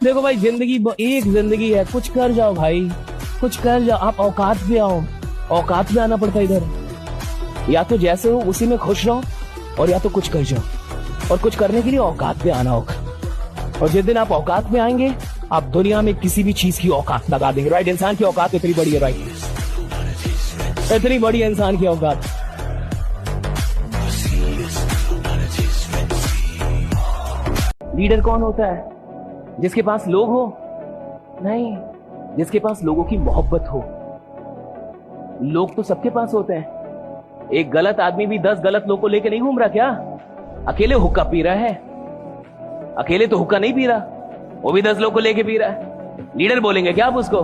देखो भाई, जिंदगी एक जिंदगी है, कुछ कर जाओ भाई, कुछ कर जाओ। आप औकात पे आओ, औकात पे आना पड़ता है इधर। या तो जैसे हो उसी में खुश रहो, और या तो कुछ कर जाओ, और कुछ करने के लिए औकात पे आना होगा। और जिस दिन आप औकात में आएंगे, आप दुनिया में किसी भी चीज की औकात लगा देंगे। राइट, इंसान की औकात इतनी बड़ी है, राइट, इतनी बड़ी है इंसान की औकात। लीडर कौन होता है? जिसके पास लोग हो? नहीं, जिसके पास लोगों की मोहब्बत हो। लोग तो सबके पास होते हैं। एक गलत आदमी भी 10 गलत लोग को लेकर नहीं घूम रहा क्या? अकेले हुक्का पी रहा है, अकेले तो हुक्का नहीं पी रहा, वो भी 10 लोग को लेके पी रहा है। लीडर बोलेंगे क्या आप उसको?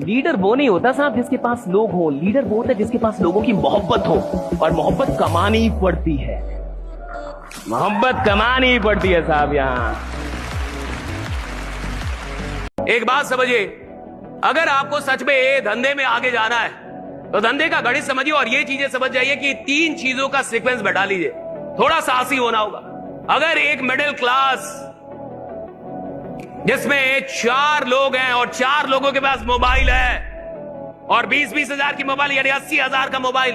लीडर वो नहीं होता साहब जिसके पास लोग हो। लीडर वो होता है जिसके पास लोगों की मोहब्बत हो, और मोहब्बत कमानी पड़ती है, मोहब्बत कमानी पड़ती है साहब। यहां एक बात समझिए, अगर आपको सच में धंधे में आगे जाना है तो धंधे का गणित समझिए, और ये चीजें समझ जाइए कि 3 चीजों का सीक्वेंस बैठा लीजिए। थोड़ा साहसी होना होगा। अगर एक मिडिल क्लास जिसमें 4 लोग हैं और 4 लोगों के पास मोबाइल है, और 20-20 हजार की मोबाइल यानी 80,000 का मोबाइल,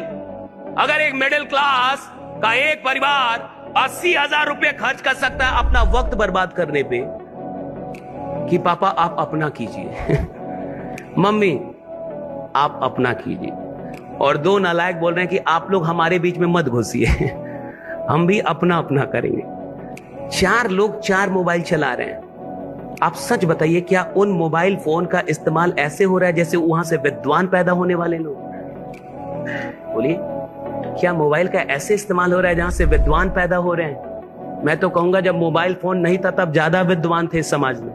अगर एक मिडिल क्लास का एक परिवार 80,000 रुपए खर्च कर सकता है अपना वक्त बर्बाद करने पे कि पापा आप अपना कीजिए मम्मी आप अपना कीजिए, और 2 नालायक बोल रहे हैं कि आप लोग हमारे बीच में मत घुसिए हम भी अपना अपना करेंगे। 4 लोग 4 मोबाइल चला रहे हैं। आप सच बताइए, क्या उन मोबाइल फोन का इस्तेमाल ऐसे हो रहा है जैसे वहां से विद्वान पैदा होने वाले लोग? बोलिए, क्या मोबाइल का ऐसे इस्तेमाल हो रहा है जहां से विद्वान पैदा हो रहे हैं? मैं तो कहूंगा जब मोबाइल फोन नहीं था तब ज्यादा विद्वान थे इस समाज में,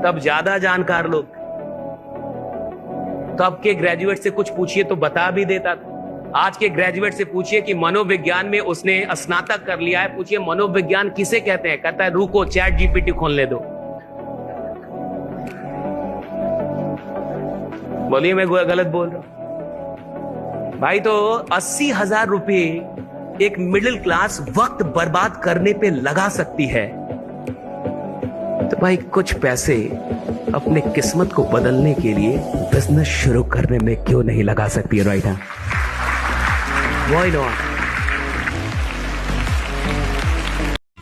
तब ज्यादा जानकार लोग। तब के ग्रेजुएट से कुछ पूछिए तो बता भी देता था। आज के ग्रेजुएट से पूछिए कि मनोविज्ञान में उसने स्नातक कर लिया है, पूछिए मनोविज्ञान किसे कहते हैं, कहता है रुको चैट जीपीटी खोलने दो। बोलिए मैं गलत बोल रहा हूं भाई? तो 80,000 रुपए एक मिडिल क्लास वक्त बर्बाद करने पे लगा सकती है, तो भाई कुछ पैसे अपने किस्मत को बदलने के लिए बिजनेस शुरू करने में क्यों नहीं लगा सकती है? राइट है, Why not?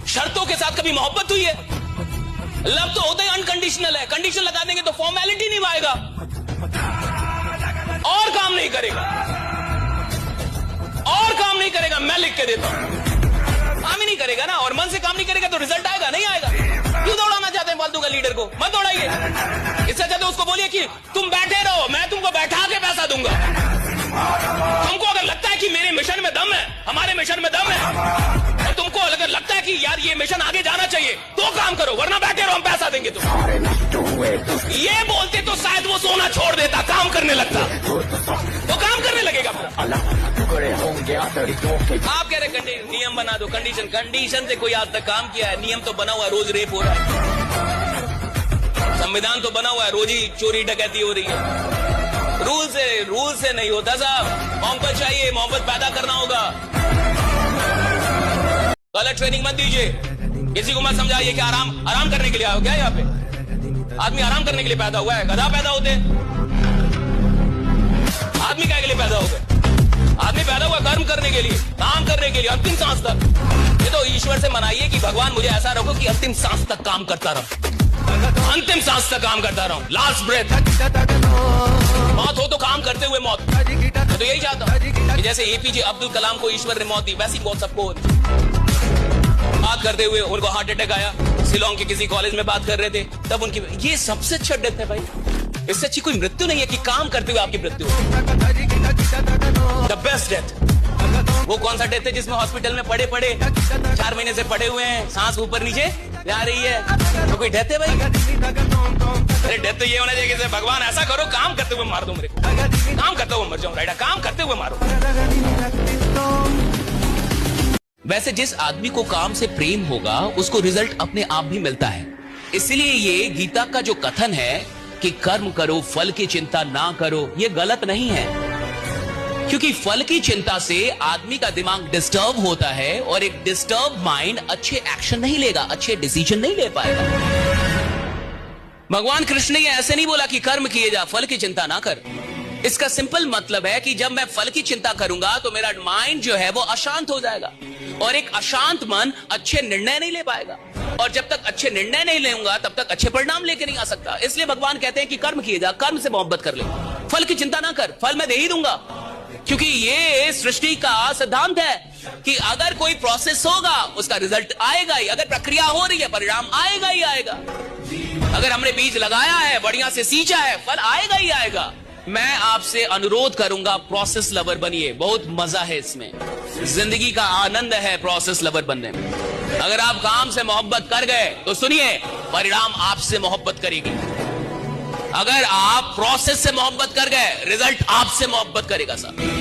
शर्तों के साथ कभी मोहब्बत हुई है? लव तो होता ही अनकंडीशनल है। कंडीशन लगा देंगे तो फॉर्मेलिटी निभाएगा और काम नहीं करेगा, और काम नहीं करेगा। मैं लिख के देता हूं, काम ही नहीं करेगा ना, और मन से काम नहीं करेगा तो रिजल्ट आएगा नहीं आएगा? क्यों दौड़ाना चाहते हैं फालतू का लीडर को? मत दौड़ाइए। इससे चाहते उसको बोलिए कि तुम बैठे रहो, मैं तुमको बैठा के पैसा दूंगा। तुमको अगर लगता है कि मेरे मिशन में दम है, हमारे मिशन में दम है, और तुमको अगर लगता है कि यार ये मिशन आगे जाना चाहिए तो काम करो, वरना बैठे रहो, हम पैसा देंगे तुम। ये बोलते तो शायद वो सोना छोड़ देता, काम करने लगता, तो काम करने लगेगा। आप कह रहे नियम बना दो, कंडीशन से कोई आज तक काम किया है? नियम तो बना हुआ है, रोज रेप हो रहा है। संविधान तो बना हुआ है, रोज ही चोरी डकैती हो रही है। रूल से नहीं होता साहब। मोहब्बत चाहिए, मोहब्बत पैदा करना होगा। गलत ट्रेनिंग मत दीजिए, किसी को मत समझाइए कि आराम करने के लिए आओ। क्या यहाँ पे आदमी आराम करने के लिए पैदा हुआ है? गधा पैदा होते हैं। आदमी क्या के लिए पैदा हो गए? आदमी पैदा हुआ कर्म करने के लिए, काम करने के लिए, अंतिम सांस तक। ये तो ईश्वर से मनाइए कि भगवान मुझे ऐसा रखो कि अंतिम सांस तक काम करता रहूं, अंतिम सांस तक काम करता रहूं, लास्ट ब्रेथ। मौत हो तो काम करते हुए मौत। मैं तो यही चाहता हूं कि जैसे एपीजे अब्दुल कलाम को ईश्वर ने मौत दी, वैसी मौत सबको हो। बात करते हुए उनको हार्ट अटैक आया, शिलोंग के किसी कॉलेज में बात कर रहे थे, तब उनकी, ये सबसे अच्छा डेथ है भाई। इससे अच्छी कोई मृत्यु नहीं है कि काम करते हुए आपकी मृत्यु हो। The best death. वो कौन सा डेथ है जिसमें हॉस्पिटल में पड़े 4 महीने से पड़े हुए हैं, सांस ऊपर नीचे जा रही है, तो कोई डेथ है भाई? अरे डेथ तो ये होना चाहिए कि भगवान ऐसा करो काम करते हुए मार दो मेरे को, काम करते हुए मर जाऊं। राइट, काम करते हुए मारो। वैसे जिस आदमी को काम से प्रेम होगा उसको रिजल्ट अपने आप भी मिलता है। इसलिए ये गीता का जो कथन है कि कर्म करो फल की चिंता ना करो, ये गलत नहीं है। क्योंकि फल की चिंता से आदमी का दिमाग डिस्टर्ब होता है और एक डिस्टर्ब माइंड अच्छे एक्शन नहीं लेगा, अच्छे डिसीजन नहीं ले पाएगा। भगवान कृष्ण ने ऐसे नहीं बोला कि कर्म किए जा, फल की चिंता ना कर। इसका सिंपल मतलब है कि जब मैं फल की चिंता करूंगा तो मेरा माइंड जो है वो अशांत हो जाएगा और एक अशांत मन अच्छे निर्णय नहीं ले पाएगा, और जब तक अच्छे निर्णय नहीं लेऊंगा तब तक अच्छे परिणाम लेके नहीं आ सकता। इसलिए भगवान कहते हैं कि कर्म किए जा, कर्म से मोहब्बत कर ले, फल की चिंता ना कर, फल मैं दे ही दूंगा। क्योंकि ये सृष्टि का सिद्धांत है कि अगर कोई प्रोसेस होगा उसका रिजल्ट आएगा ही, अगर प्रक्रिया हो रही है परिणाम आएगा ही आएगा। अगर हमने बीज लगाया है, बढ़िया से सींचा है, फल आएगा ही आएगा। मैं आपसे अनुरोध करूंगा, प्रोसेस लवर बनिए, बहुत मजा है इसमें, जिंदगी का आनंद है प्रोसेस लवर बनने में। अगर आप काम से मोहब्बत कर गए तो सुनिए, परिणाम आपसे मोहब्बत करेगी। अगर आप प्रोसेस से मोहब्बत कर गए, रिजल्ट आपसे मोहब्बत करेगा साहब।